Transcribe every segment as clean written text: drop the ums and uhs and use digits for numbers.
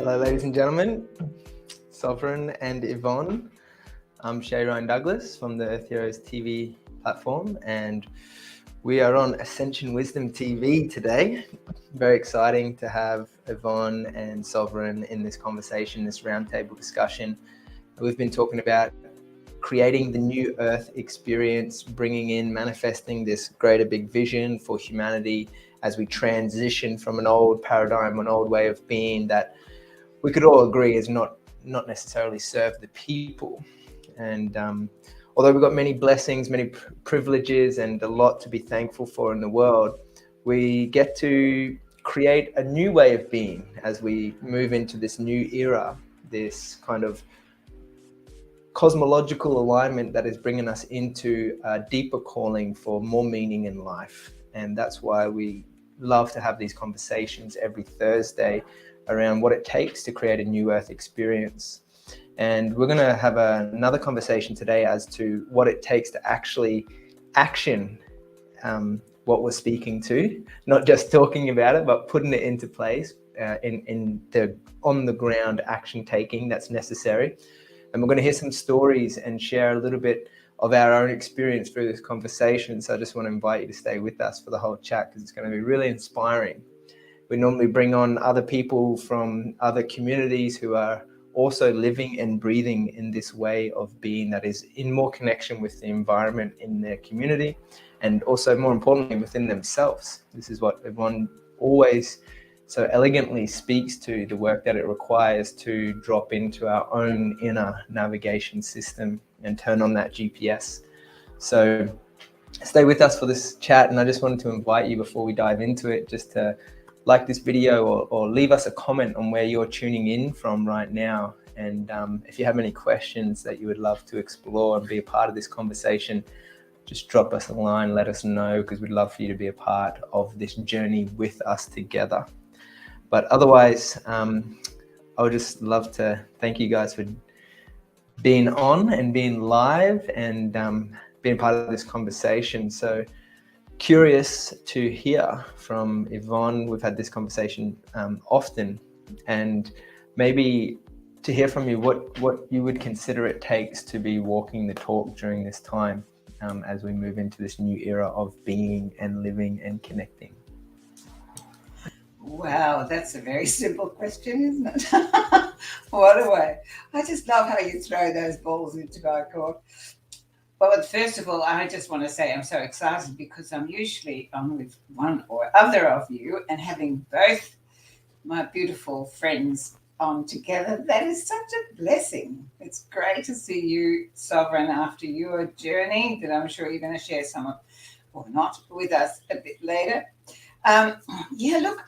Hello, ladies and gentlemen, Sovereign and Yvonne. I'm Shay Ryan Douglas from the Earth Heroes TV platform, and we are on Ascension Wisdom TV today. Very exciting to have Yvonne and Sovereign in this conversation, this roundtable discussion. We've been talking about creating the new Earth experience, bringing in, manifesting this greater big vision for humanity as we transition from an old paradigm, an old way of being that we could all agree is not necessarily serve the people. And although we've got many blessings, many privileges, and a lot to be thankful for in the world, we get to create a new way of being as we move into this new era, this kind of cosmological alignment that is bringing us into a deeper calling for more meaning in life. And that's why we love to have these conversations every Thursday around what it takes to create a new Earth experience. And we're going to have another conversation today as to what it takes to actually action what we're speaking to, not just talking about it, but putting it into place in the on the ground action taking that's necessary. And we're going to hear some stories and share a little bit of our own experience through this conversation. So I just want to invite you to stay with us for the whole chat, because it's going to be really inspiring. We normally bring on other people from other communities who are also living and breathing in this way of being that is in more connection with the environment in their community, and also more importantly within themselves. This is what Yvonne always so elegantly speaks to, the work that it requires to drop into our own inner navigation system and turn on that GPS. So stay with us for this chat, and I just wanted to invite you before we dive into it just to like this video or leave us a comment on where you're tuning in from right now. And if you have any questions that you would love to explore and be a part of this conversation, just drop us a line, let us know, because we'd love for you to be a part of this journey with us together. But otherwise, I would just love to thank you guys for being on and being live and being part of this conversation. So curious to hear from Yvonne. We've had this conversation often, and maybe to hear from you what you would consider it takes to be walking the talk during this time as we move into this new era of being and living and connecting. Wow, that's a very simple question, isn't it? What a way. I just love how you throw those balls into my court. Well, first of all, I just want to say I'm so excited because I'm usually on with one or other of you, and having both my beautiful friends on together, that is such a blessing. It's great to see you, Sovereign, after your journey that I'm sure you're going to share some of, or not, with us a bit later. Look,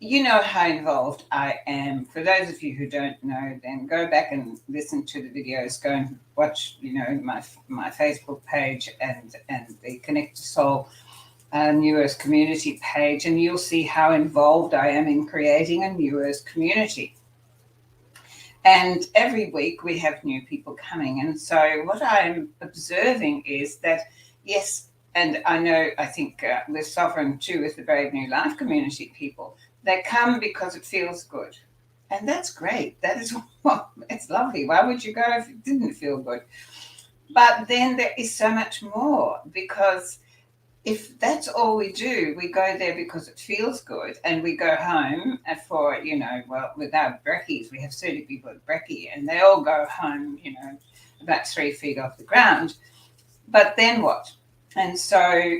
you know how involved I am. For those of you who don't know, then go back and listen to the videos. Go and watch, my Facebook page and the Connect to Soul New Earth community page, and you'll see how involved I am in creating a New Earth community. And every week we have new people coming, and so what I'm observing is that yes. And I think with Sovereign too, with the Brave New Life community people, they come because it feels good. And that's great. That is, it's lovely. Why would you go if it didn't feel good? But then there is so much more, because if that's all we do, we go there because it feels good, and we go home for, with our brekkies, we have 30 people at brekkie, and they all go home, about 3 feet off the ground. But then what? And so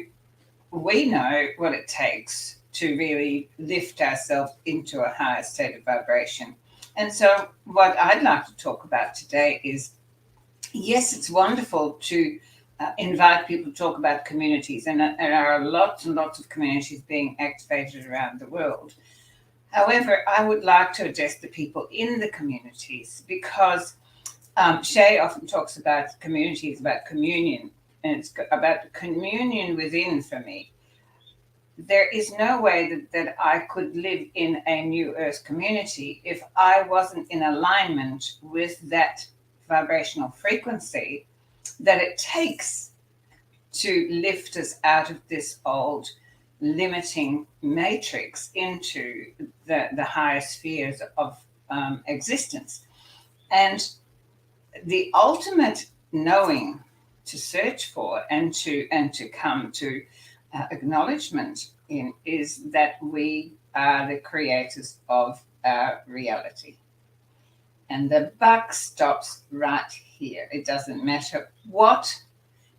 we know what it takes to really lift ourselves into a higher state of vibration. And so what I'd like to talk about today is, yes, it's wonderful to invite people to talk about communities, and there are lots and lots of communities being activated around the world. However, I would like to address the people in the communities, because Shay often talks about communities, about communion, and it's about the communion within for me. There is no way that I could live in a New Earth community if I wasn't in alignment with that vibrational frequency that it takes to lift us out of this old limiting matrix into the higher spheres of existence. And the ultimate knowing to search for and to come to acknowledgement in is that we are the creators of our reality. And the buck stops right here. It doesn't matter what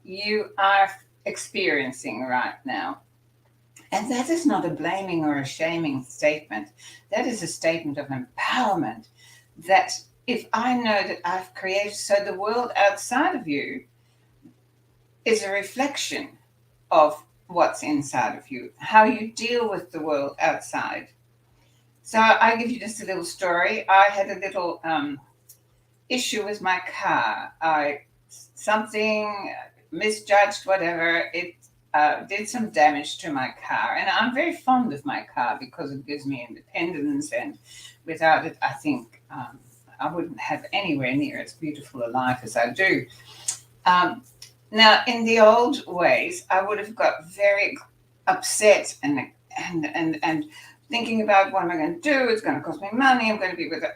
you are experiencing right now. And that is not a blaming or a shaming statement. That is a statement of empowerment, that if I know that I've created, so the world outside of you is a reflection of what's inside of you, how you deal with the world outside. So I give you just a little story. I had a little issue with my car. Something misjudged, whatever. It did some damage to my car. And I'm very fond of my car because it gives me independence. And without it, I think I wouldn't have anywhere near as beautiful a life as I do. Now, in the old ways, I would have got very upset and thinking about what am I going to do? It's going to cost me money. I'm going to be with it.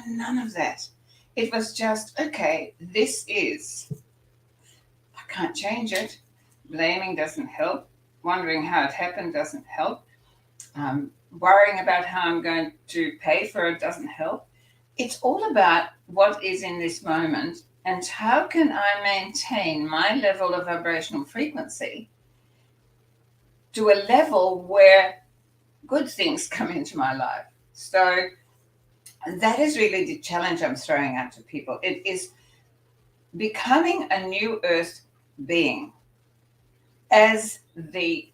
None of that. It was just, okay, this is, I can't change it. Blaming doesn't help. Wondering how it happened doesn't help. Worrying about how I'm going to pay for it doesn't help. It's all about what is in this moment and how can I maintain my level of vibrational frequency to a level where good things come into my life. So that is really the challenge I'm throwing out to people. It is becoming a new earth being as the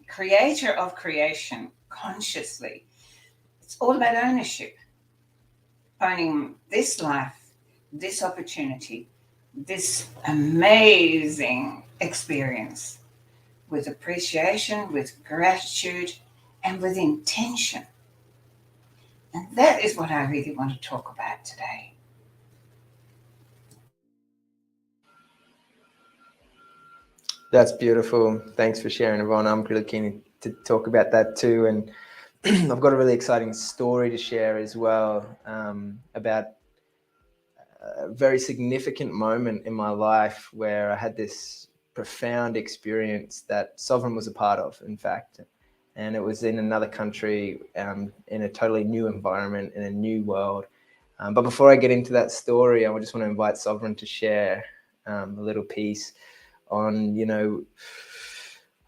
creator of creation consciously. It's all about ownership. Owning this life, this opportunity, this amazing experience with appreciation, with gratitude, and with intention. And that is what I really want to talk about today. That's beautiful. Thanks for sharing, Yvonne. I'm really keen to talk about that too. And I've got a really exciting story to share as well, about a very significant moment in my life where I had this profound experience that Sovereign was a part of, in fact. And it was in another country, in a totally new environment, in a new world. But before I get into that story, I just want to invite Sovereign to share a little piece on,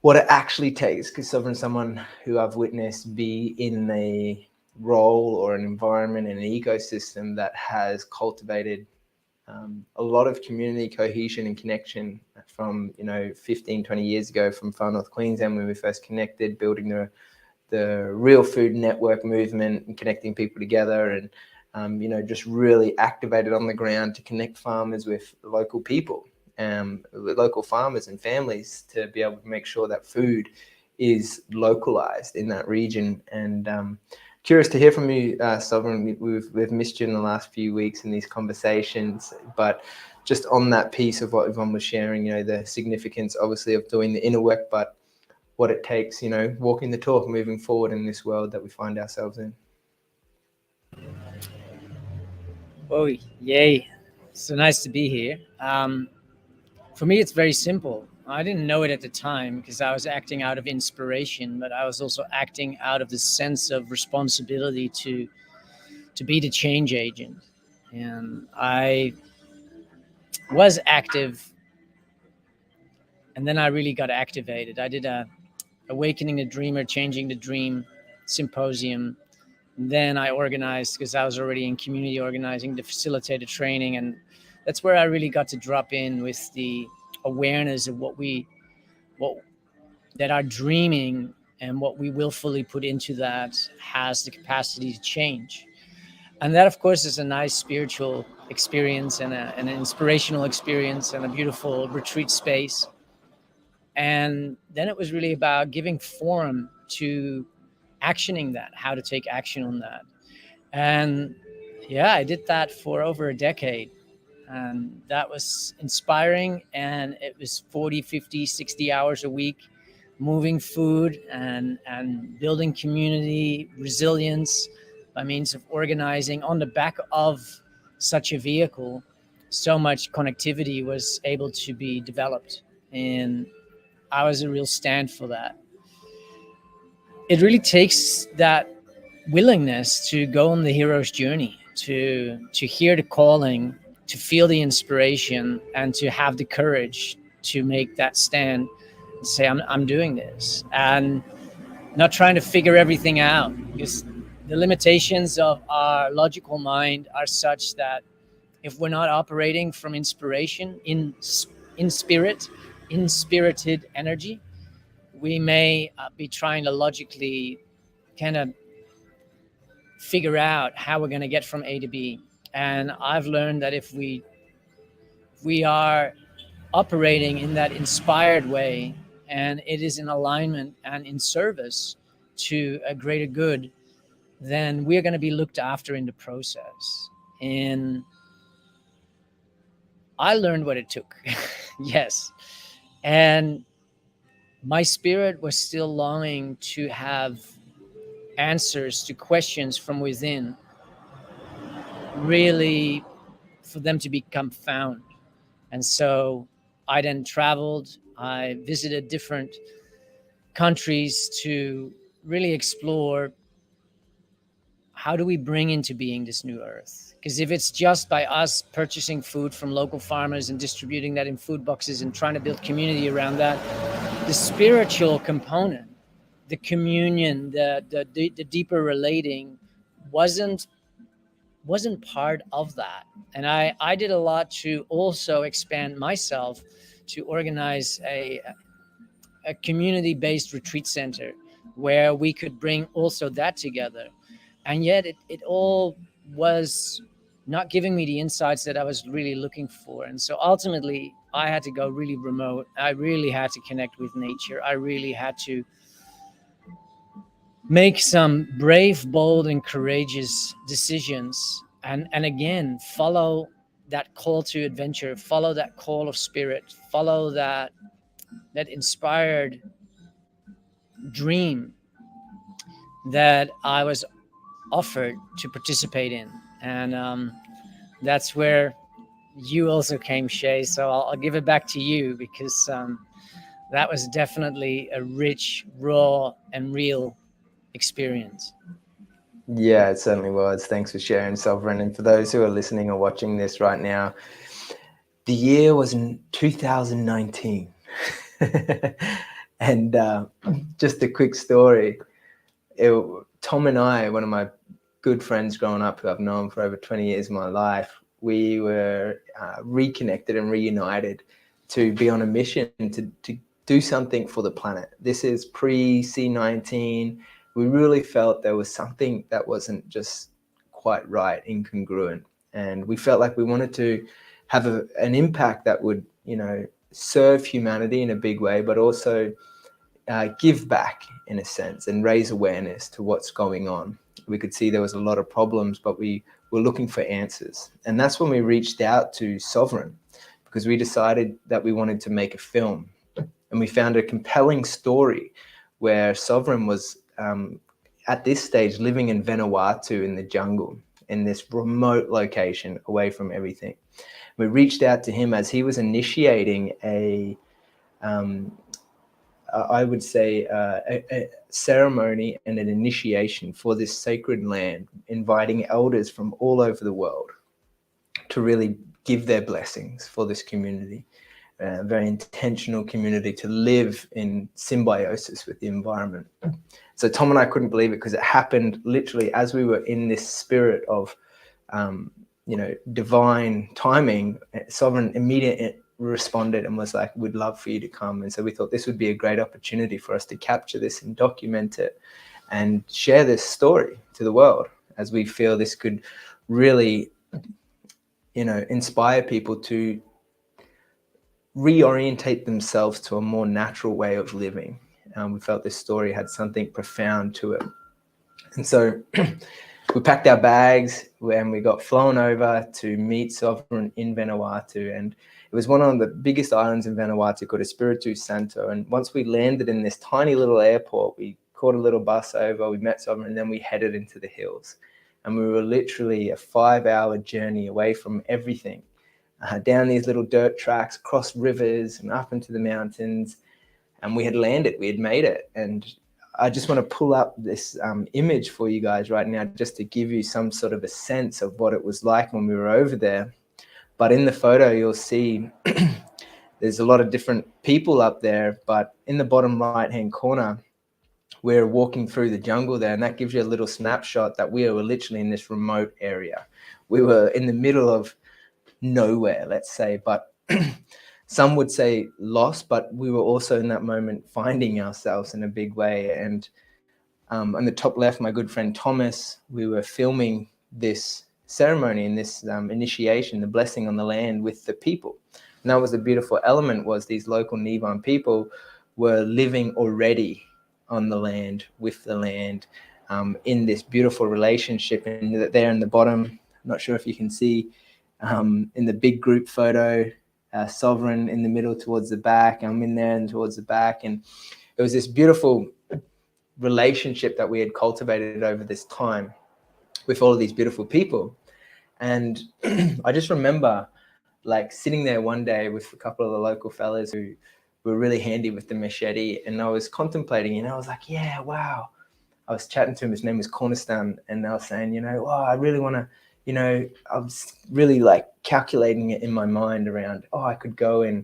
what it actually takes, because Sovereign's someone who I've witnessed be in a role or an environment, an ecosystem that has cultivated a lot of community cohesion and connection from 15, 20 years ago, from Far North Queensland when we first connected, building the Real Food Network movement and connecting people together, and just really activated on the ground to connect farmers with local people, local farmers and families, to be able to make sure that food is localized in that region. And curious to hear from you, Sovereign. We've missed you in the last few weeks in these conversations, but just on that piece of what Yvonne was sharing, the significance obviously of doing the inner work, but what it takes, walking the talk, moving forward in this world that we find ourselves in. Oh, yay. So nice to be here. For me, it's very simple. I didn't know it at the time because I was acting out of inspiration, but I was also acting out of the sense of responsibility to be the change agent. And I was active, and then I really got activated. I did a Awakening the Dreamer, Changing the Dream symposium. Then I organized, because I was already in community organizing, the facilitated training, and that's where I really got to drop in with the awareness of that our dreaming and what we willfully put into that has the capacity to change. And that, of course, is a nice spiritual experience and an inspirational experience and a beautiful retreat space. And then it was really about giving form to actioning that, how to take action on that. And yeah, I did that for over a decade. And that was inspiring. And it was 40, 50, 60 hours a week moving food and building community resilience by means of organizing on the back of such a vehicle. So much connectivity was able to be developed, and I was a real stand for that. It really takes that willingness to go on the hero's journey, to hear the calling, to feel the inspiration, and to have the courage to make that stand and say, I'm doing this, and not trying to figure everything out, because the limitations of our logical mind are such that if we're not operating from inspiration, in spirit, in spirited energy, we may be trying to logically kind of figure out how we're going to get from A to B. And I've learned that if we are operating in that inspired way, and it is in alignment and in service to a greater good, then we're going to be looked after in the process. And I learned what it took. Yes. And my spirit was still longing to have answers to questions from within, really for them to become found. And so I then traveled, I visited different countries to really explore, how do we bring into being this new earth? Because if it's just by us purchasing food from local farmers and distributing that in food boxes and trying to build community around that, the spiritual component, the communion, the deeper relating wasn't part of that. And I did a lot to also expand myself to organize a community-based retreat center where we could bring also that together. And yet it all was not giving me the insights that I was really looking for. And so ultimately I had to go really remote. I really had to connect with nature. I really had to make some brave, bold, and courageous decisions. And again, follow that call to adventure, follow that call of spirit, follow that inspired dream that I was offered to participate in. And that's where you also came, Shay. So I'll give it back to you, because that was definitely a rich, raw, and real experience. Yeah, it certainly was. Thanks for sharing, Sovereign. And for those who are listening or watching this right now, the year was in 2019. And just a quick story. Tom and I, one of my good friends growing up who I've known for over 20 years of my life, we were reconnected and reunited to be on a mission to do something for the planet. This is pre-C19. We really felt there was something that wasn't just quite right, incongruent. And we felt like we wanted to have an impact that would, serve humanity in a big way, but also give back in a sense and raise awareness to what's going on. We could see there was a lot of problems, but we were looking for answers. And that's when we reached out to Sovereign, because we decided that we wanted to make a film. And we found a compelling story where Sovereign was at this stage living in Vanuatu in the jungle, in this remote location away from everything. We reached out to him as he was initiating a ceremony and an initiation for this sacred land, inviting elders from all over the world to really give their blessings for this community, a very intentional community to live in symbiosis with the environment. So Tom and I couldn't believe it, because it happened literally as we were in this spirit of, divine timing. Sovereign immediately responded and was like, "We'd love for you to come." And so we thought this would be a great opportunity for us to capture this and document it and share this story to the world, as we feel this could really, inspire people to reorientate themselves to a more natural way of living. We felt this story had something profound to it. And so we packed our bags and we got flown over to meet Sovereign in Vanuatu. And it was one of the biggest islands in Vanuatu called Espiritu Santo. And once we landed in this tiny little airport, we caught a little bus over, we met Sovereign, and then we headed into the hills. And we were literally a 5-hour journey away from everything, down these little dirt tracks, across rivers and up into the mountains. And we had landed, we had made it. And I just want to pull up this image for you guys right now, just to give you some sort of a sense of what it was like when we were over there. But in the photo, you'll see there's a lot of different people up there, but in the bottom right-hand corner, we're walking through the jungle there, and that gives you a little snapshot that we were literally in this remote area. We were in the middle of nowhere, let's say, but some would say lost, but we were also in that moment finding ourselves in a big way. And on the top left, my good friend Thomas, we were filming this ceremony and this initiation, the blessing on the land with the people. And that was a beautiful element, was these local Yvonne people were living already on the land, with the land, in this beautiful relationship. And there in the bottom, I'm not sure if you can see, in the big group photo, Sovereign in the middle towards the back, I'm in there and towards the back. And it was this beautiful relationship that we had cultivated over this time with all of these beautiful people. And I just remember like sitting there one day with a couple of the local fellas who were really handy with the machete, and I was contemplating, I was like, yeah, wow. I was chatting to him, his name was Cornerstone, and I was saying, I really want to, I was really like calculating it in my mind around, I could go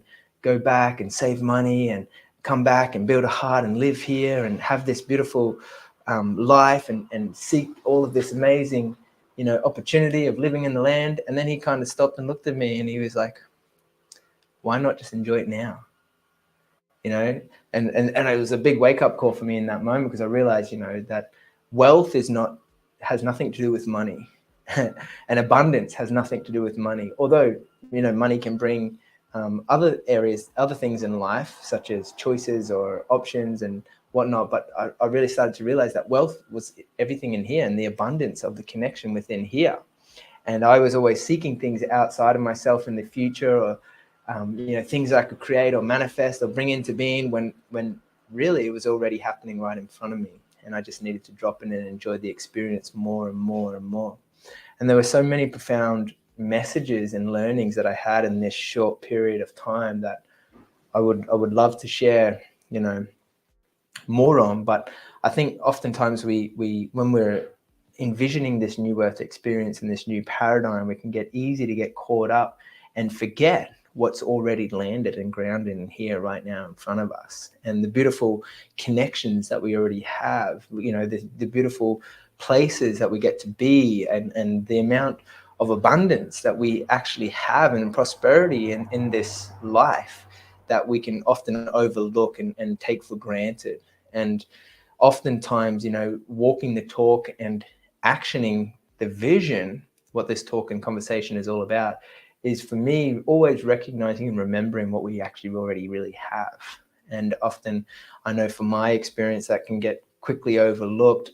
back and save money and come back and build a heart and live here and have this beautiful life and seek all of this amazing, opportunity of living in the land. And then he kind of stopped and looked at me and he was like, why not just enjoy it now? And it was a big wake up call for me in that moment, because I realized, that wealth has nothing to do with money. And abundance has nothing to do with money. Although, money can bring other things in life, such as choices or options and whatnot. But I really started to realize that wealth was everything in here, and the abundance of the connection within here. And I was always seeking things outside of myself in the future, or things I could create or manifest or bring into being, when really it was already happening right in front of me. And I just needed to drop in and enjoy the experience more and more and more. And there were so many profound messages and learnings that I had in this short period of time that I would love to share, more on. But I think oftentimes we when we're envisioning this new earth experience and this new paradigm, we can get easy to get caught up and forget what's already landed and grounded in here right now in front of us, and the beautiful connections that we already have, the beautiful places that we get to be, and the amount of abundance that we actually have and prosperity in this life that we can often overlook and take for granted. And oftentimes, walking the talk and actioning the vision, what this talk and conversation is all about, is for me always recognizing and remembering what we actually already really have. And often I know from my experience that can get quickly overlooked,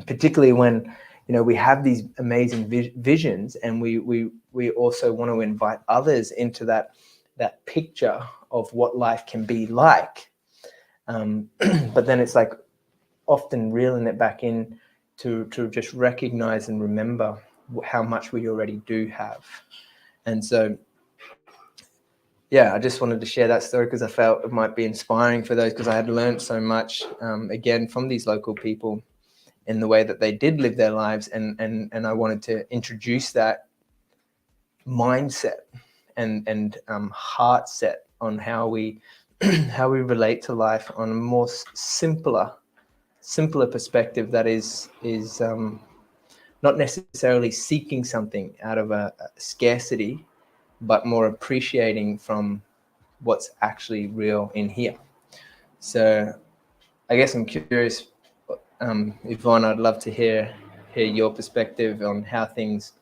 particularly when, we have these amazing visions, and we also want to invite others into that picture of what life can be like. But then it's like often reeling it back in to just recognize and remember how much we already do have. And so, I just wanted to share that story because I felt it might be inspiring for those, because I had learned so much, again, from these local people in the way that they did live their lives. And I wanted to introduce that mindset and heart set on how we relate to life on a more simpler perspective that is not necessarily seeking something out of a scarcity, but more appreciating from what's actually real in here. So I guess I'm curious, Yvonne, I'd love to hear your perspective on how things,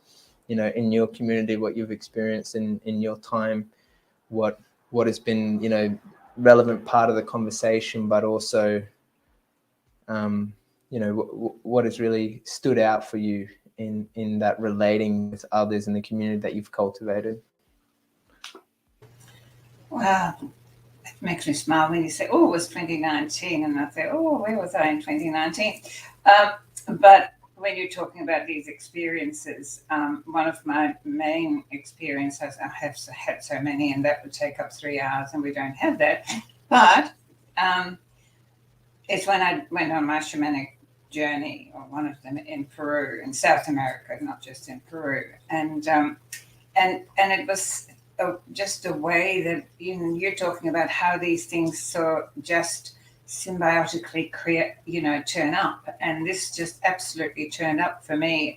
in your community, what you've experienced in your time, what has been, relevant part of the conversation, but also, what has really stood out for you in that relating with others in the community that you've cultivated? Wow, it makes me smile when you say, oh, it was 2019. And I say, oh, where was I in 2019? But when you're talking about these experiences, one of my main experiences, I have had so many, and that would take up 3 hours, and we don't have that. But it's when I went on my shamanic journey, or one of them in Peru, in South America, not just in Peru, and it was just a way that you're talking about how these things so just symbiotically create, turn up, and this just absolutely turned up for me.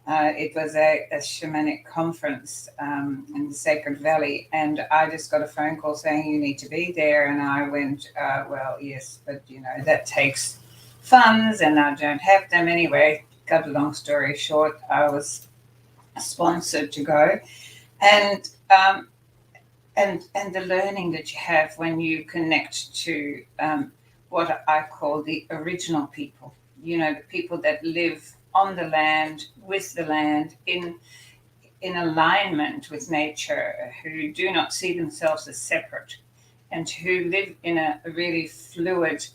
It was a shamanic conference in the Sacred Valley, and I just got a phone call saying you need to be there, and I went, well, yes, but that takes funds, and I don't have them anyway. Cut a long story short, I was sponsored to go, and the learning that you have when you connect to what I call the original people, the people that live on the land, with the land, in alignment with nature, who do not see themselves as separate, and who live in a really fluid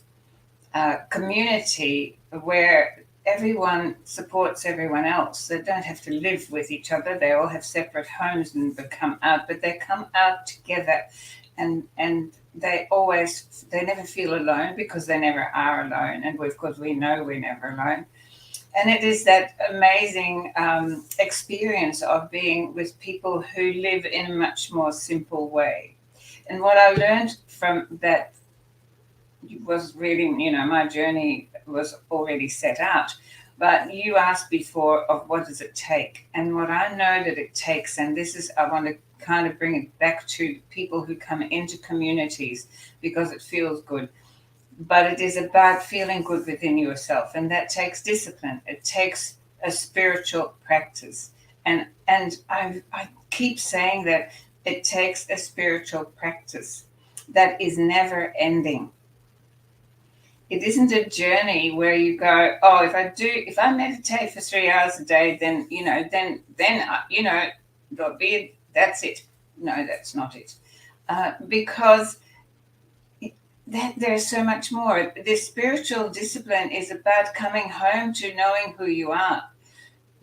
community where everyone supports everyone else. They don't have to live with each other. They all have separate homes and come out, but they come out together, and they never feel alone, because they never are alone, and because we know we're never alone. And it is that amazing experience of being with people who live in a much more simple way. And what I learned from that was really, my journey was already set out. But you asked before of what does it take? And what I know that it takes, and this is, I want to kind of bring it back to people who come into communities because it feels good. But it is about feeling good within yourself, and that takes discipline. It takes a spiritual practice, and I keep saying that it takes a spiritual practice that is never ending. It isn't a journey where you go, oh, if I meditate for 3 hours a day, then there'll be, that's it. No, that's not it, because there's so much more. This spiritual discipline is about coming home to knowing who you are.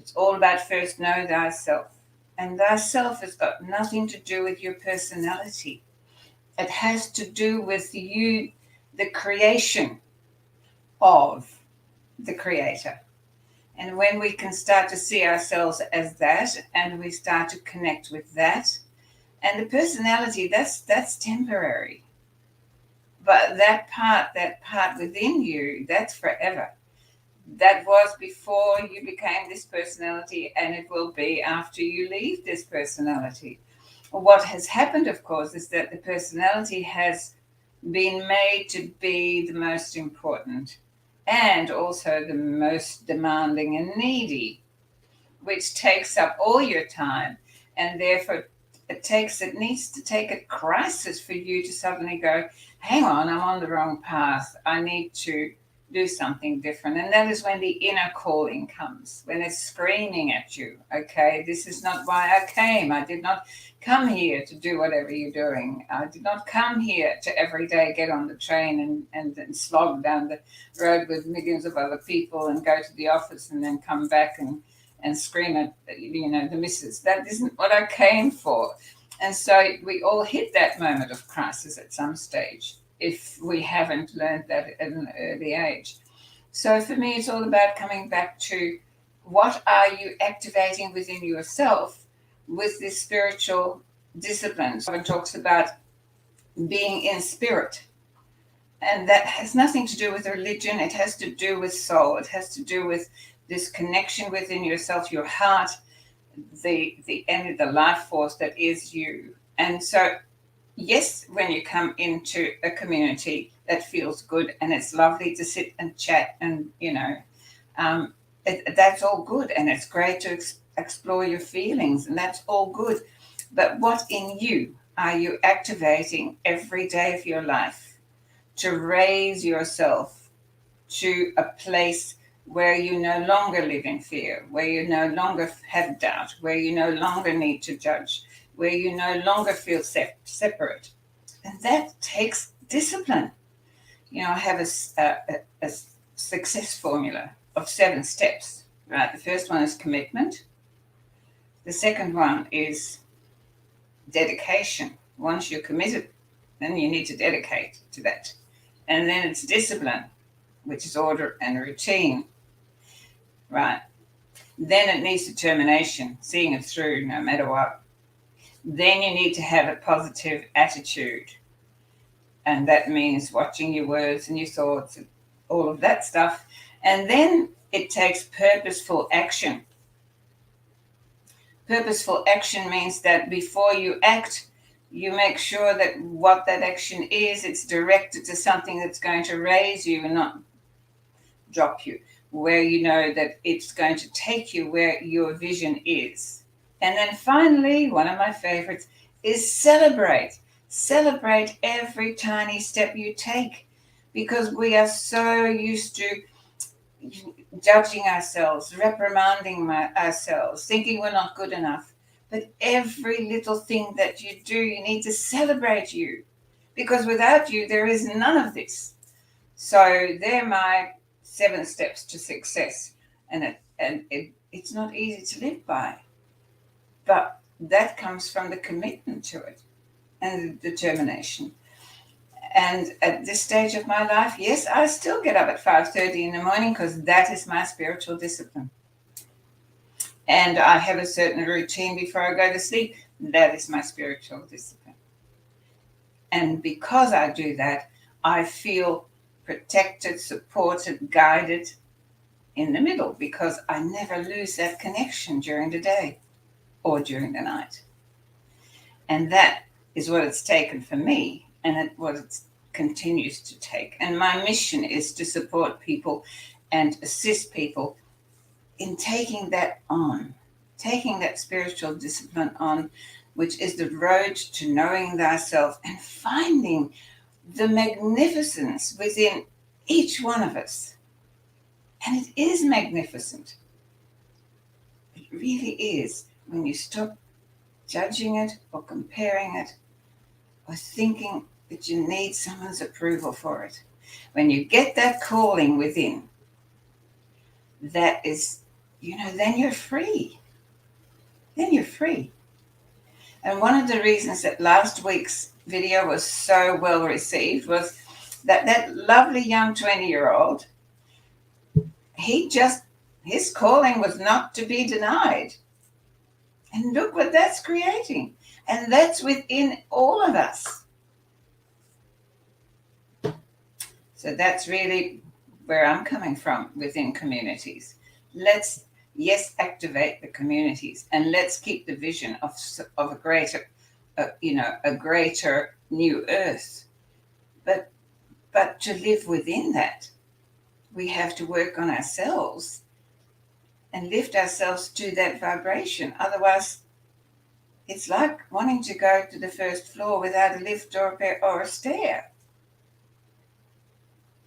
It's all about first know thyself. And thyself has got nothing to do with your personality. It has to do with you, the creation of the Creator. And when we can start to see ourselves as that, and we start to connect with that, and the personality, that's temporary. But that part within you, that's forever. That was before you became this personality, and it will be after you leave this personality. What has happened, of course, is that the personality has been made to be the most important, and also the most demanding and needy, which takes up all your time, and therefore it needs to take a crisis for you to suddenly go, hang on, I'm on the wrong path. I need to do something different. And that is when the inner calling comes, when it's screaming at you, okay, this is not why I came. I did not come here to do whatever you're doing. I did not come here to every day get on the train and slog down the road with millions of other people and go to the office and then come back and scream at, the missus. That isn't what I came for. And so we all hit that moment of crisis at some stage if we haven't learned that at an early age. So for me, it's all about coming back to what are you activating within yourself with this spiritual discipline. So it talks about being in spirit. And that has nothing to do with religion. It has to do with soul. It has to do with this connection within yourself, your heart, the life force that is you. And so, yes, when you come into a community, that feels good, and it's lovely to sit and chat, and that's all good, and it's great to explore your feelings, and that's all good. But what in you are you activating every day of your life to raise yourself to a place where you no longer live in fear, where you no longer have doubt, where you no longer need to judge, where you no longer feel separate. And that takes discipline. I have a success formula of 7 steps, right? The first one is commitment. The second one is dedication. Once you're committed, then you need to dedicate to that. And then it's discipline, which is order and routine, right? Then it needs determination, seeing it through no matter what. Then you need to have a positive attitude. And that means watching your words and your thoughts and all of that stuff. And then it takes purposeful action. Purposeful action means that before you act, you make sure that what that action is, it's directed to something that's going to raise you and not drop you, where you know that it's going to take you where your vision is. And then finally, one of my favorites is celebrate. Celebrate every tiny step you take, because we are so used to judging ourselves, reprimanding ourselves, thinking we're not good enough. But every little thing that you do, you need to celebrate you, because without you, there is none of this. So they're my 7 steps to success. And it's not easy to live by, but that comes from the commitment to it and the determination. And at this stage of my life, yes, I still get up at 5:30 in the morning, because that is my spiritual discipline. And I have a certain routine before I go to sleep. That is my spiritual discipline. And because I do that, I feel protected, supported, guided in the middle, because I never lose that connection during the day or during the night. And that is what it's taken for me, and what it continues to take. And my mission is to support people and assist people in taking that on, taking that spiritual discipline on, which is the road to knowing thyself and finding the magnificence within each one of us. And it is magnificent. It really is, when you stop judging it or comparing it or thinking that you need someone's approval for it. When you get that calling within, that is, then you're free. Then you're free. And one of the reasons that last week's video was so well received was that lovely young 20-year-old, his calling was not to be denied. And look what that's creating. And that's within all of us. So that's really where I'm coming from within communities. Let's, activate the communities, and let's keep the vision of a greater, a greater new earth. But to live within that, we have to work on ourselves and lift ourselves to that vibration. Otherwise, it's like wanting to go to the first floor without a lift or a stair.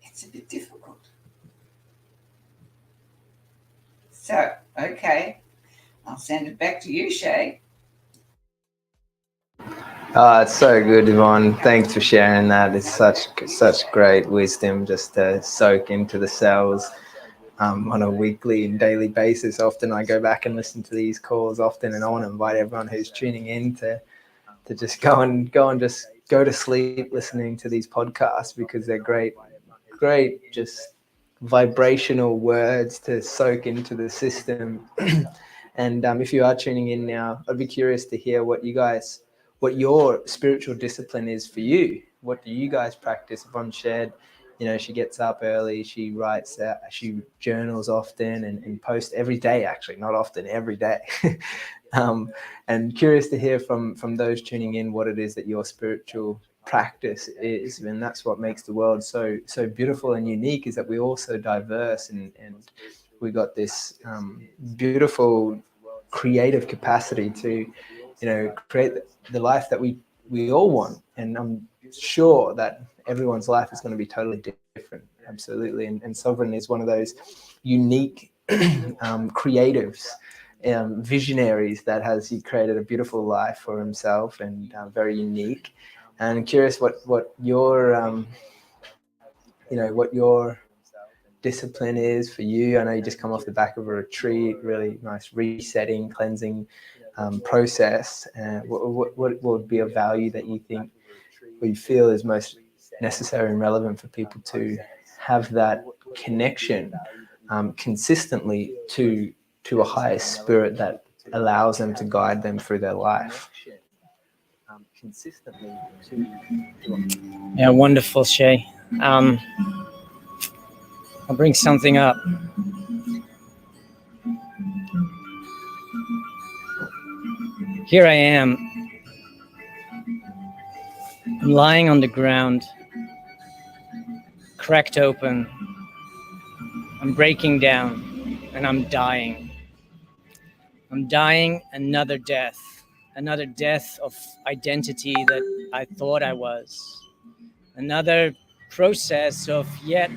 It's a bit difficult. So, okay, I'll send it back to you, Shay. It's so good, Yvonne. Thanks for sharing that. It's such great wisdom just to soak into the cells on a weekly and daily basis. Often I go back and listen to these calls often, and I want to invite everyone who's tuning in to just go and just go to sleep listening to these podcasts, because they're great just vibrational words to soak into the system. And if you are tuning in now, I'd be curious to hear what your spiritual discipline is for you. What do you guys practice? Yvonne shared, she gets up early, she writes, she journals often and posts every day, actually, not often, every day. And curious to hear from those tuning in what it is that your spiritual practice is. And that's what makes the world so beautiful and unique, is that we're all so diverse, and we got this beautiful creative capacity to create the life that we all want. And I'm sure that everyone's life is going to be totally different. absolutely. And Sovereign is one of those unique creatives, visionaries that has created a beautiful life for himself, and very unique. And I'm curious what your what your discipline is for you. I know you just come off the back of a retreat, really nice resetting, cleansing process. What would be a value that you think, or you feel is most necessary and relevant for people to have that connection consistently to a higher spirit that allows them to guide them through their life? Yeah, wonderful, Shay. I'll bring something up. Here I am. I'm lying on the ground, cracked open. I'm breaking down, and I'm dying. I'm dying another death of identity that I thought I was. Another process of yet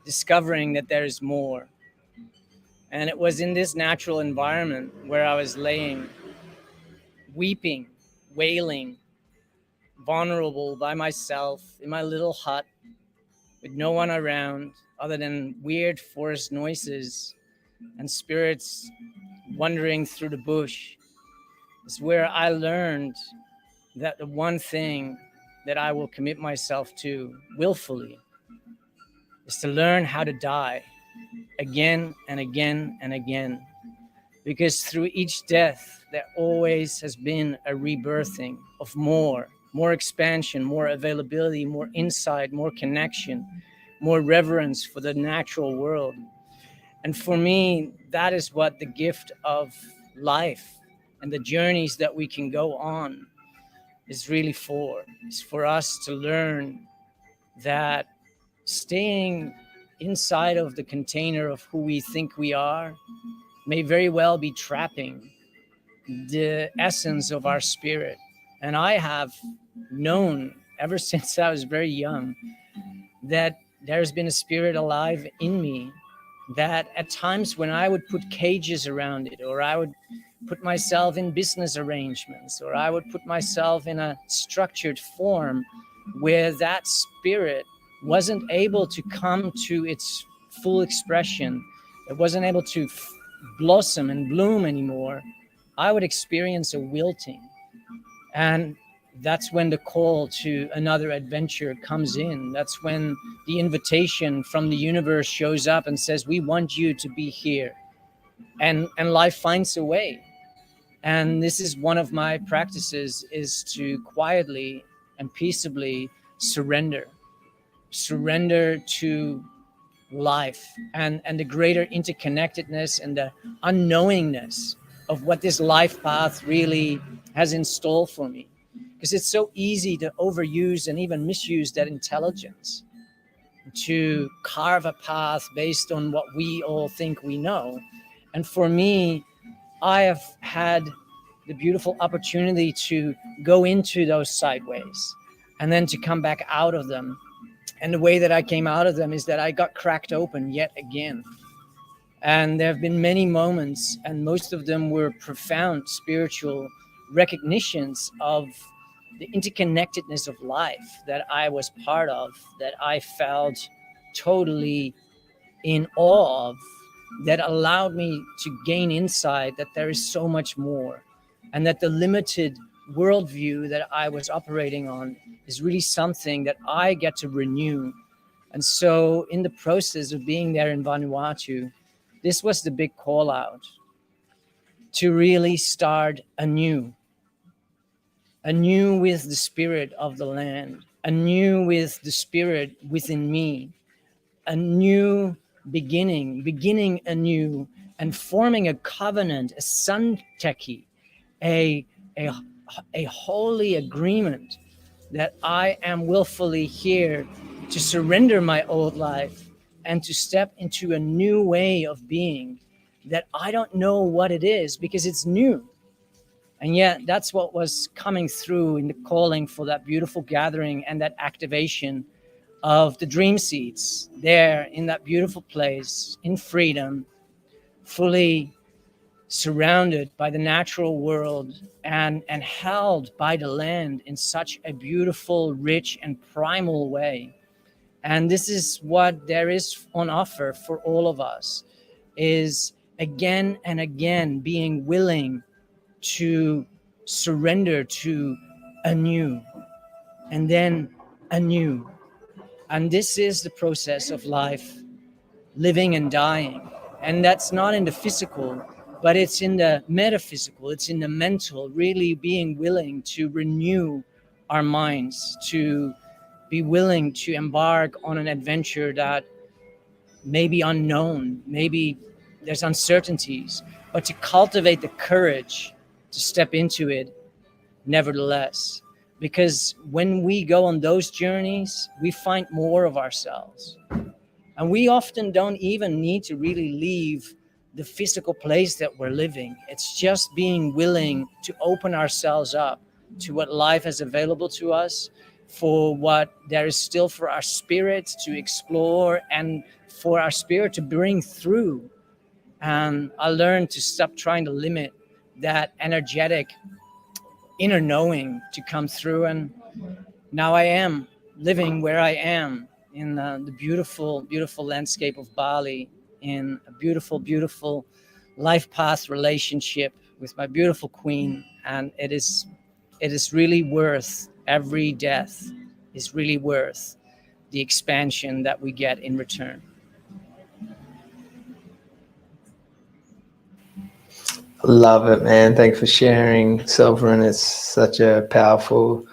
discovering that there is more. And it was in this natural environment where I was laying, weeping, wailing, vulnerable by myself in my little hut with no one around other than weird forest noises and spirits wandering through the bush. It's where I learned that the one thing that I will commit myself to willfully is to learn how to die again and again and again. Because through each death, there always has been a rebirthing of more expansion, more availability, more insight, more connection, more reverence for the natural world. And for me, that is what the gift of life and the journeys that we can go on is really for. It's for us to learn that staying inside of the container of who we think we are may very well be trapping the essence of our spirit. And I have known ever since I was very young that there's been a spirit alive in me that at times when I would put cages around it, or I would put myself in business arrangements, or I would put myself in a structured form where that spirit wasn't able to come to its full expression, it wasn't able to blossom and bloom anymore, I would experience a wilting. And that's when the call to another adventure comes in. That's when the invitation from the universe shows up and says, we want you to be here. And life finds a way. And this is one of my practices, is to quietly and peaceably surrender to life and the greater interconnectedness and the unknowingness of what this life path really has in store for me. Because it's so easy to overuse and even misuse that intelligence, to carve a path based on what we all think we know. And for me, I have had the beautiful opportunity to go into those sideways and then to come back out of them. And the way that I came out of them is that I got cracked open yet again. And there have been many moments, and most of them were profound spiritual recognitions of the interconnectedness of life that I was part of, that I felt totally in awe of, that allowed me to gain insight that there is so much more, and that the limited worldview that I was operating on is really something that I get to renew. And so in the process of being there in Vanuatu, this was the big call out to really start anew with the spirit of the land, anew with the spirit within me, a new beginning anew, and forming a covenant, a santeki, a holy agreement that I am willfully here to surrender my old life and to step into a new way of being that I don't know what it is because it's new. And yet that's what was coming through in the calling for that beautiful gathering and that activation of the dream seeds there in that beautiful place in freedom, fully surrounded by the natural world and held by the land in such a beautiful, rich, and primal way. And this is what there is on offer for all of us, is again and again being willing to surrender to anew and then anew. And this is the process of life, living and dying. And that's not in the physical, but it's in the metaphysical, it's in the mental, really being willing to renew our minds, to be willing to embark on an adventure that may be unknown, maybe there's uncertainties, but to cultivate the courage to step into it nevertheless. Because when we go on those journeys, we find more of ourselves. And we often don't even need to really leave the physical place that we're living. It's just being willing to open ourselves up to what life has available to us, for what there is still for our spirit to explore and for our spirit to bring through. And I learned to stop trying to limit that energetic inner knowing to come through. And now I am living where I am in the beautiful, beautiful landscape of Bali, in a beautiful, beautiful life path relationship with my beautiful queen. And it is really worth every death, is really worth the expansion that we get in return. Love it, man. Thanks for sharing, Sovereign. It's such a powerful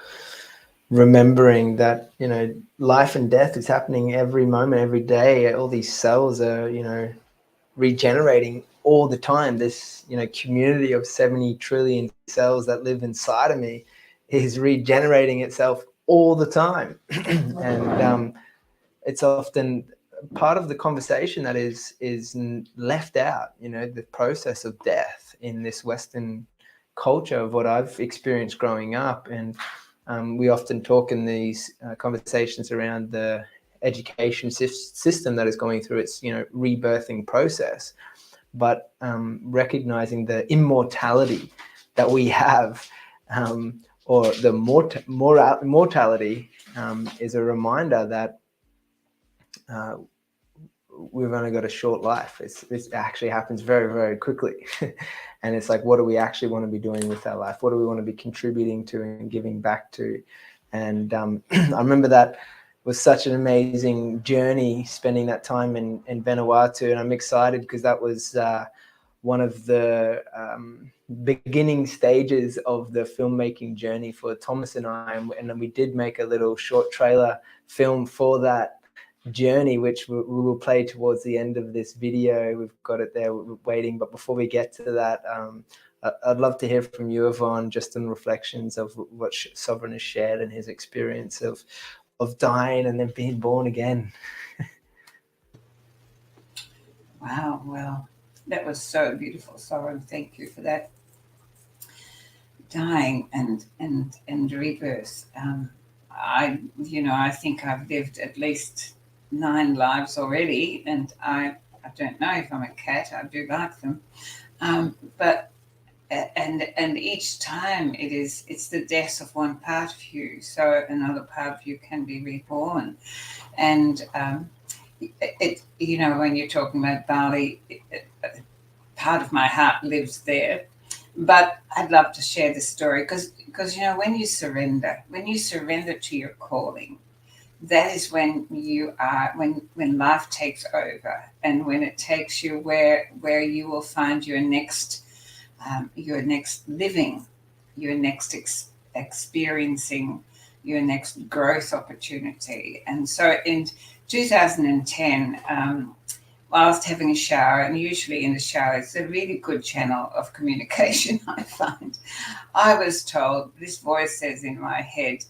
remembering that, you know, life and death is happening every moment, every day. All these cells are, you know, regenerating all the time. This, you know, community of 70 trillion cells that live inside of me is regenerating itself all the time. And it's often part of the conversation that is left out, you know, the process of death in this Western culture of what I've experienced growing up. And we often talk in these conversations around the education system that is going through its, you know, rebirthing process, but recognizing the immortality that we have, or the mortality, is a reminder that we've only got a short life. It actually happens very, very quickly. And it's like, what do we actually want to be doing with our life? What do we want to be contributing to and giving back to? And I remember that was such an amazing journey, spending that time in Vanuatu. And I'm excited because that was one of the beginning stages of the filmmaking journey for Thomas and I. And then we did make a little short trailer film for that journey, which we will play towards the end of this video. We've got it there waiting. But before we get to that, I'd love to hear from you, Yvonne, just on reflections of what Sovereign has shared and his experience of dying and then being born again. Wow, well, that was so beautiful, Sovereign. Thank you for that. Dying and rebirth. I think I've lived at least 9 lives already, and I don't know if I'm a cat. I do like them, but each time it's the death of one part of you, so another part of you can be reborn. And when you're talking about Bali, part of my heart lives there. But I'd love to share this story because when you surrender to your calling, that is when you are when life takes over, and when it takes you where you will find your next living, your next experiencing, your next growth opportunity. And so in 2010, whilst having a shower, and usually in the shower it's a really good channel of communication, I find, I was told, this voice says in my head,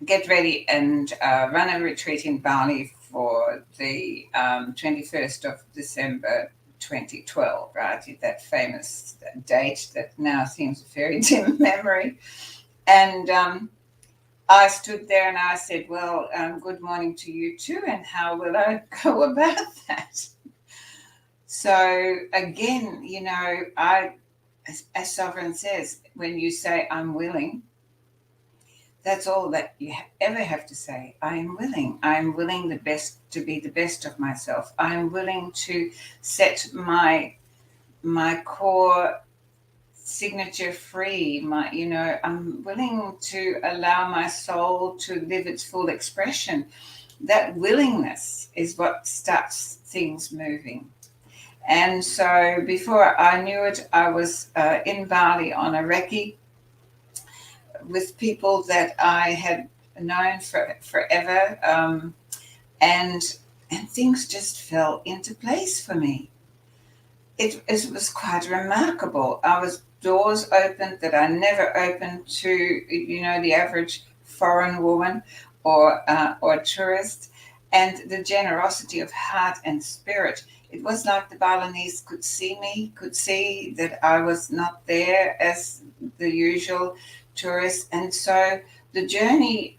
get ready and run a retreat in Bali for the 21st of December 2012, right? That famous date that now seems a very dim memory. And I stood there and I said, well, good morning to you too, and how will I go about that? So again, as Sovereign says, when you say I'm willing, that's all that you ever have to say. I am willing. I am willing to be the best of myself. I am willing to set my core signature free. I'm willing to allow my soul to live its full expression. That willingness is what starts things moving. And so before I knew it, I was in Bali on a recce with people that I had known forever, and things just fell into place for me. It was quite remarkable. Doors opened that I never opened to, the average foreign woman or tourist, and the generosity of heart and spirit. It was like the Balinese could see that I was not there as the usual tourist. And so the journey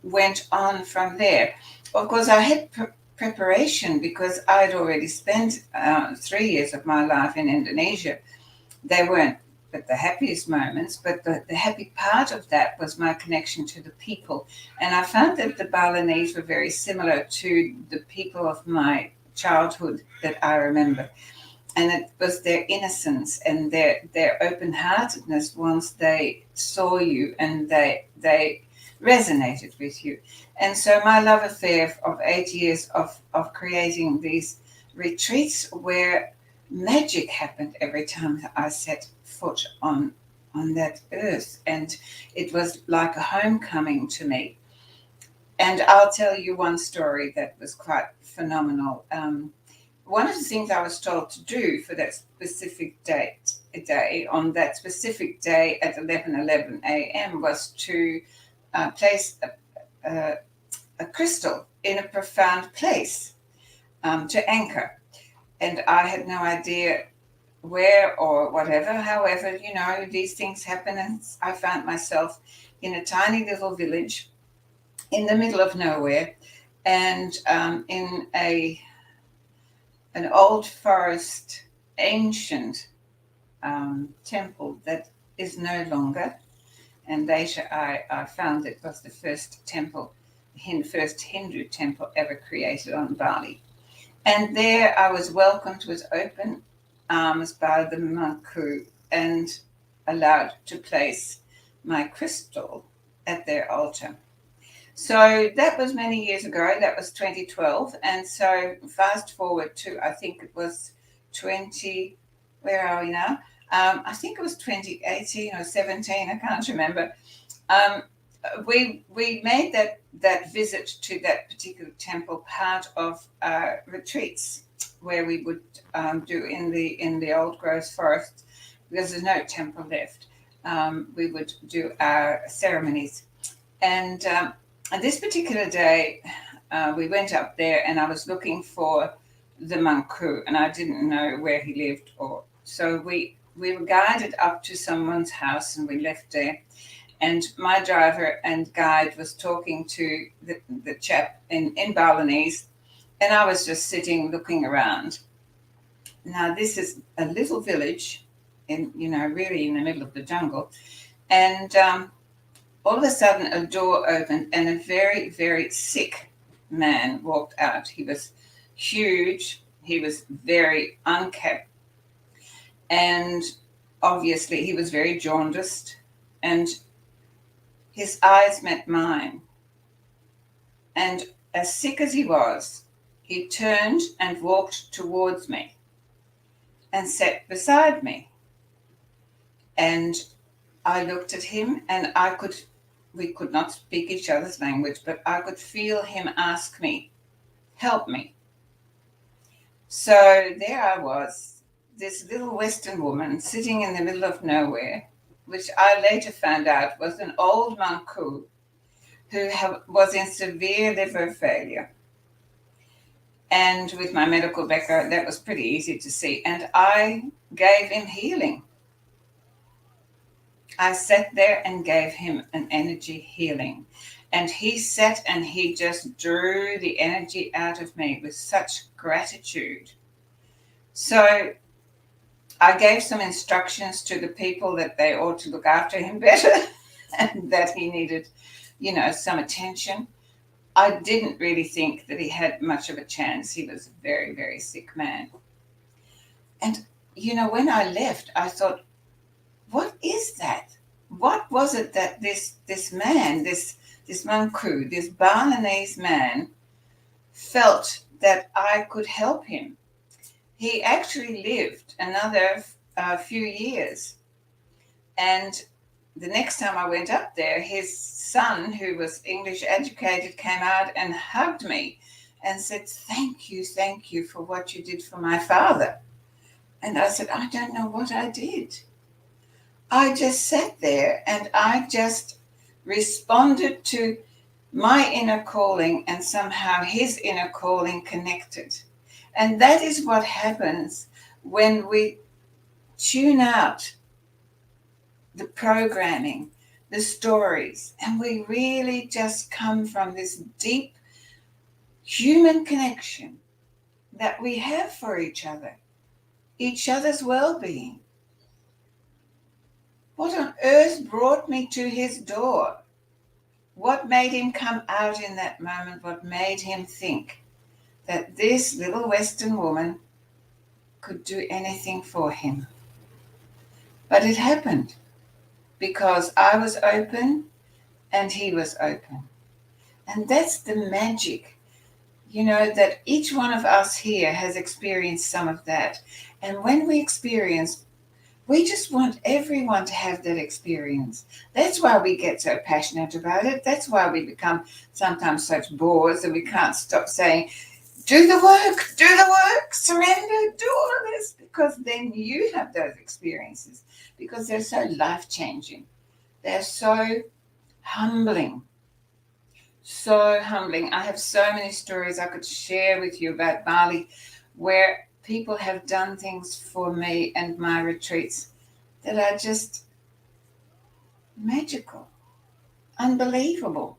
went on from there. Of course, I had preparation because I'd already spent 3 years of my life in Indonesia. They weren't the happiest moments, but the happy part of that was my connection to the people. And I found that the Balinese were very similar to the people of my childhood that I remember. And it was their innocence and their open-heartedness once they saw you and they resonated with you. And so my love affair of 8 years of creating these retreats where magic happened every time I set foot on that earth. And it was like a homecoming to me. And I'll tell you one story that was quite phenomenal. One of the things I was told to do for that specific day on that specific day at 11:11 a.m. was to place a crystal in a profound place to anchor. And I had no idea where or whatever. However, these things happen, and I found myself in a tiny little village in the middle of nowhere, and in an old forest, ancient temple that is no longer. And later I found it was the first first Hindu temple ever created on Bali. And there I was welcomed with open arms by the Manku and allowed to place my crystal at their altar. So that was many years ago. That was 2012. And so fast forward to, I think it was where are we now? I think it was 2018 or 17. I can't remember. We made that visit to that particular temple part of retreats where we would do in the old growth forest, because there's no temple left. We would do our ceremonies. And this particular day, we went up there and I was looking for the Manku, and I didn't know where he lived. So we were guided up to someone's house and we left there. And my driver and guide was talking to the chap in Balinese, and I was just sitting looking around. Now, this is a little village really in the middle of the jungle. And all of a sudden, a door opened and a very, very sick man walked out. He was huge. He was very unkempt. And obviously, he was very jaundiced. And his eyes met mine. And as sick as he was, he turned and walked towards me and sat beside me. And I looked at him, and we could not speak each other's language, but I could feel him ask me, help me. So there I was, this little Western woman sitting in the middle of nowhere, which I later found out was an old Manku who was in severe liver failure. And with my medical background, that was pretty easy to see. And I gave him healing. I sat there and gave him an energy healing. And he sat and he just drew the energy out of me with such gratitude. So I gave some instructions to the people that they ought to look after him better and that he needed, some attention. I didn't really think that he had much of a chance. He was a very, very sick man. And, when I left, I thought, what is that? What was it that this man, this Manku, this Balinese man, felt that I could help him? He actually lived another few years. And the next time I went up there, his son, who was English educated, came out and hugged me and said, thank you for what you did for my father. And I said, I don't know what I did. I just sat there and I just responded to my inner calling, and somehow his inner calling connected. And that is what happens when we tune out the programming, the stories, and we really just come from this deep human connection that we have for each other's well-being. What on earth brought me to his door? What made him come out in that moment? What made him think that this little Western woman could do anything for him? But it happened because I was open and he was open. And that's the magic, that each one of us here has experienced some of that. And when we experience, we just want everyone to have that experience. That's why we get so passionate about it. That's why we become sometimes such bores and we can't stop saying, do the work, surrender, do all of this, because then you have those experiences, because they're so life-changing. They're so humbling. So humbling. I have so many stories I could share with you about Bali where people have done things for me and my retreats that are just magical, unbelievable.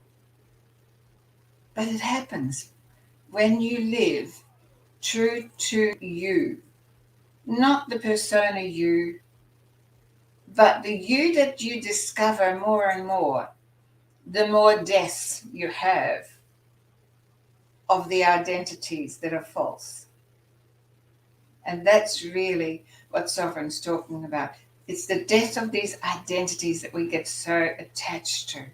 But it happens when you live true to you, not the persona you, but the you that you discover more and more, the more deaths you have of the identities that are false. And that's really what Sovereign's talking about. It's the death of these identities that we get so attached to.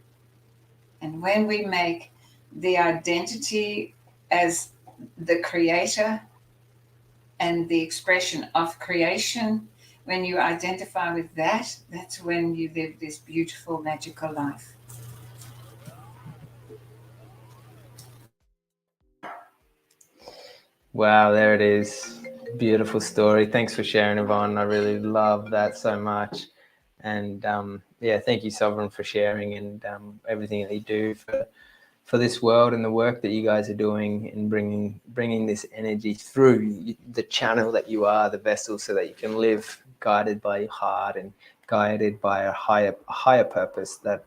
And when we make the identity as the creator and the expression of creation, when you identify with that, that's when you live this beautiful, magical life. Wow, there it is. Beautiful story. Thanks for sharing, Yvonne. I really love that so much. And thank you, Sovereign, for sharing and everything that you do for this world and the work that you guys are doing in bringing this energy through the channel that you are, the vessel, so that you can live guided by your heart and guided by a higher purpose that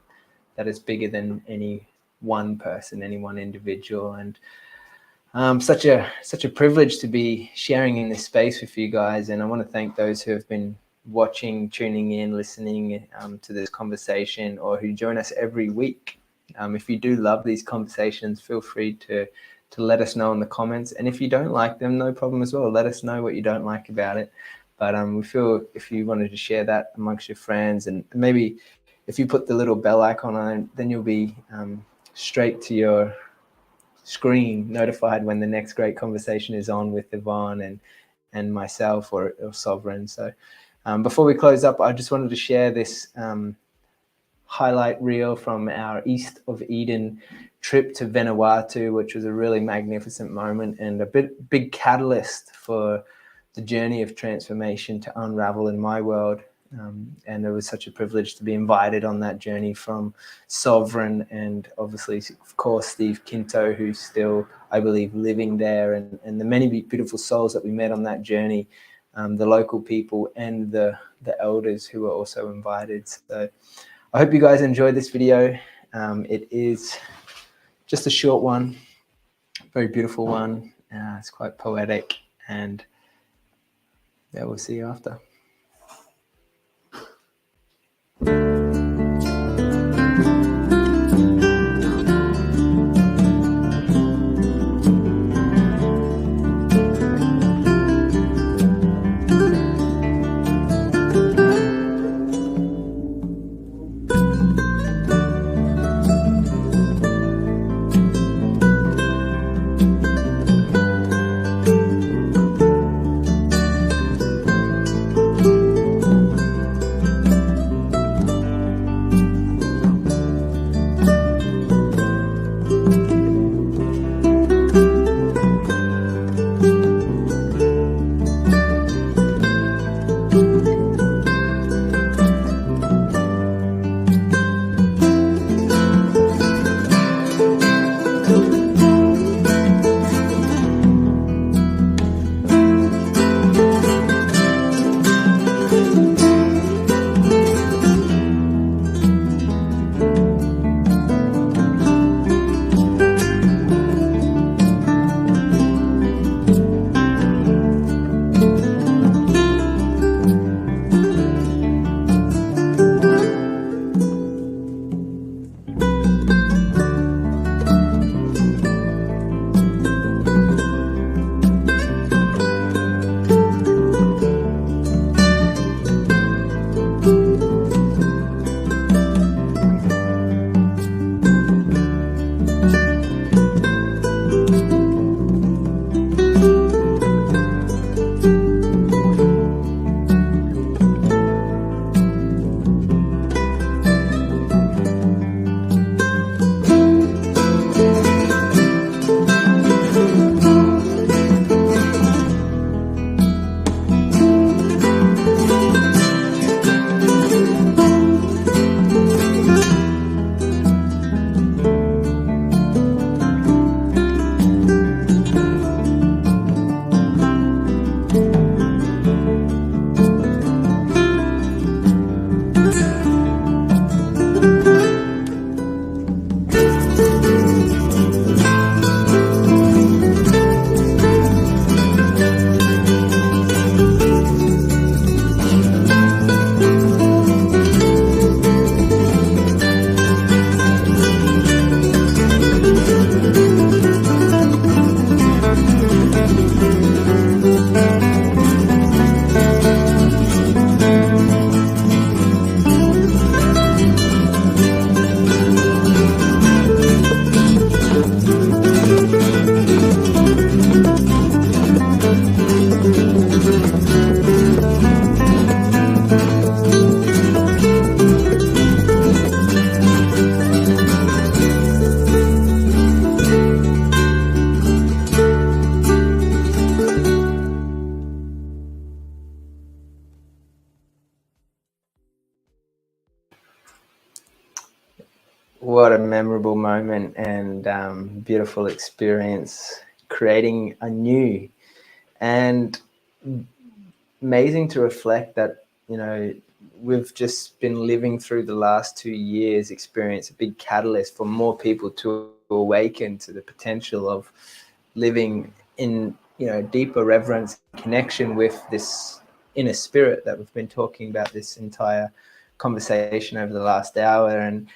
is bigger than any one person, any one individual. And such a privilege to be sharing in this space with you guys. And I want to thank those who have been watching, tuning in, listening to this conversation, or who join us every week. If you do love these conversations, feel free to let us know in the comments. And if you don't like them, no problem as well. Let us know what you don't like about it. But we feel if you wanted to share that amongst your friends, and maybe if you put the little bell icon on, then you'll be straight to your screen notified when the next great conversation is on with Yvonne and myself or Sovereign. So before we close up, I just wanted to share this highlight reel from our East of Eden trip to Vanuatu, which was a really magnificent moment and a big catalyst for the journey of transformation to unravel in my world. And it was such a privilege to be invited on that journey from Sovereign and obviously, of course, Steve Quinto, who's still, I believe, living there, and the many beautiful souls that we met on that journey. the local people and the elders who were also invited. So I hope you guys enjoyed this video. It is just a short one, very beautiful one. It's quite poetic, and yeah, we'll see you after. What a memorable moment and beautiful experience, creating anew. And amazing to reflect that, you know, we've just been living through the last 2 years experience, a big catalyst for more people to awaken to the potential of living in, you know, deeper reverence, connection with this inner spirit that we've been talking about this entire conversation over the last hour, and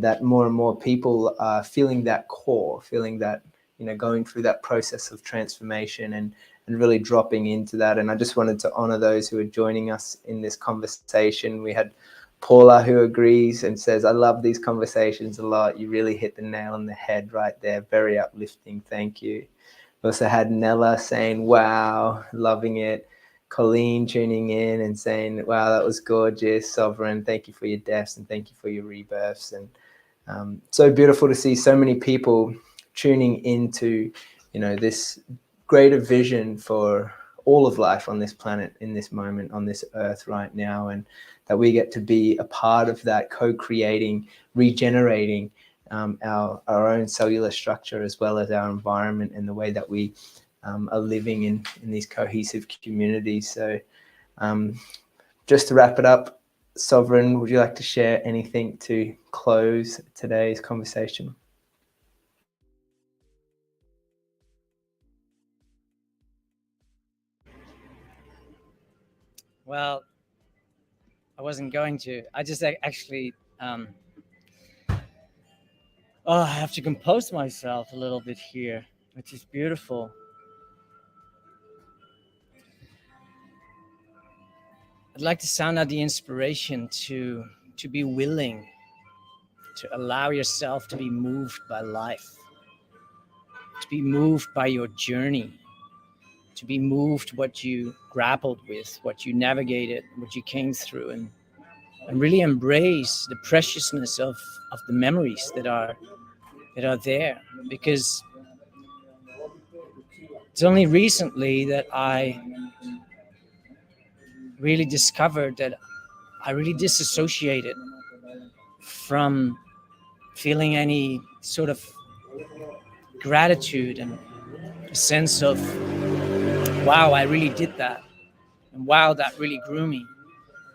that more and more people are feeling that core, feeling that, you know, going through that process of transformation and really dropping into that. And I just wanted to honor those who are joining us in this conversation. We had Paula, who agrees and says, I love these conversations a lot. You really hit the nail on the head right there. Very uplifting. Thank you. We also had Nella saying, wow, loving it. Colleen tuning in and saying, wow, that was gorgeous. Sovereign, thank you for your deaths and thank you for your rebirths. And so beautiful to see so many people tuning into, you know, this greater vision for all of life on this planet, in this moment, on this earth right now, and that we get to be a part of that, co-creating, regenerating our own cellular structure as well as our environment and the way that we are living in these cohesive communities. So just to wrap it up, Sovereign, would you like to share anything to close today's conversation? Well, I wasn't going to. I just actually, I have to compose myself a little bit here, which is beautiful. I'd like to sound out the inspiration to be willing to allow yourself to be moved by life, to be moved by your journey, to be moved what you grappled with, what you navigated, what you came through, and really embrace the preciousness of the memories that are there. Because it's only recently that I really discovered that I really disassociated from feeling any sort of gratitude and a sense of, wow, I really did that. And wow, that really grew me.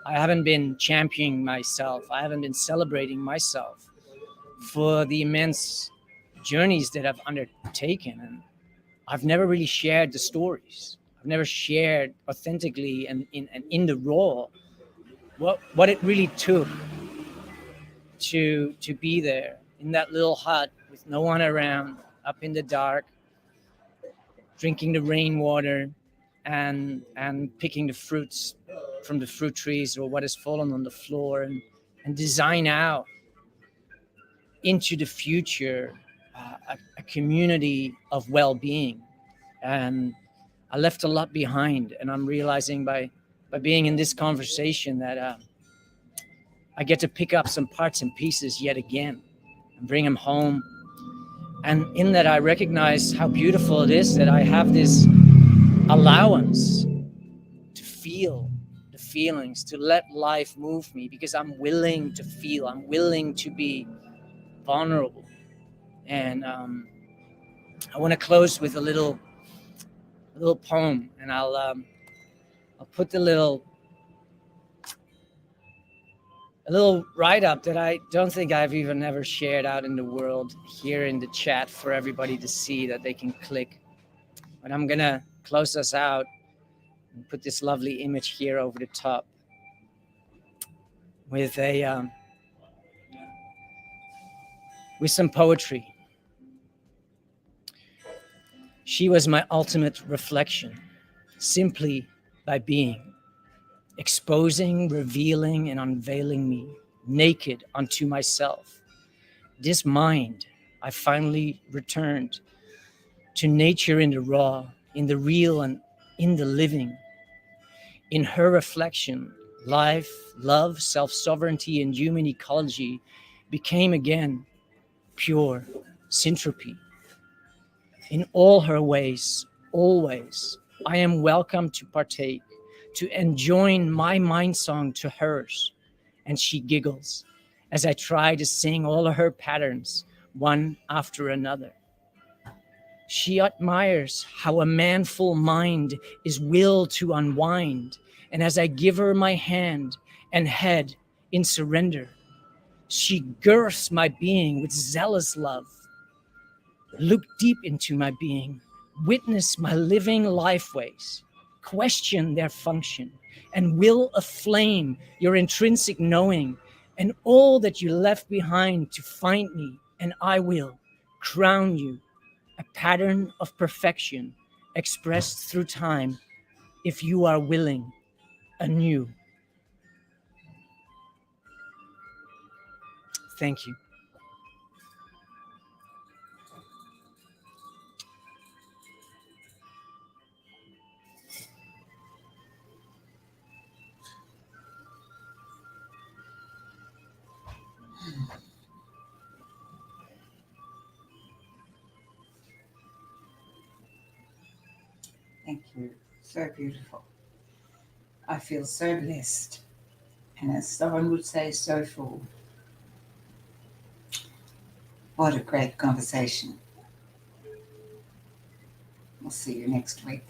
I haven't been championing myself. I haven't been celebrating myself for the immense journeys that I've undertaken. And I've never really shared the stories. I've never shared authentically and in the raw what it really took to be there in that little hut with no one around, up in the dark, drinking the rainwater and picking the fruits from the fruit trees or what has fallen on the floor, and design out into the future a community of well-being. And I left a lot behind, and I'm realizing by being in this conversation that I get to pick up some parts and pieces yet again and bring them home. And in that, I recognize how beautiful it is that I have this allowance to feel the feelings, to let life move me, because I'm willing to feel, I'm willing to be vulnerable. And I want to close with a little poem, and I'll put a little write-up that I don't think I've even ever shared out in the world here in the chat for everybody to see, that they can click. But I'm gonna close us out and put this lovely image here over the top with with some poetry. She was my ultimate reflection, simply by being, exposing, revealing, and unveiling me, naked unto myself. This mind, I finally returned to nature in the raw, in the real, and in the living. In her reflection, life, love, self-sovereignty, and human ecology became again pure syntropy. In all her ways, always, I am welcome to partake, to enjoin my mind song to hers. And she giggles as I try to sing all of her patterns, one after another. She admires how a manful mind is willed to unwind. And as I give her my hand and head in surrender, she girths my being with zealous love. Look deep into my being, witness my living lifeways, question their function, and will aflame your intrinsic knowing and all that you left behind to find me, and I will crown you a pattern of perfection expressed through time, if you are willing, anew. Thank you. Thank you. So beautiful. I feel so blessed. And as someone would say, so full. What a great conversation. We'll see you next week.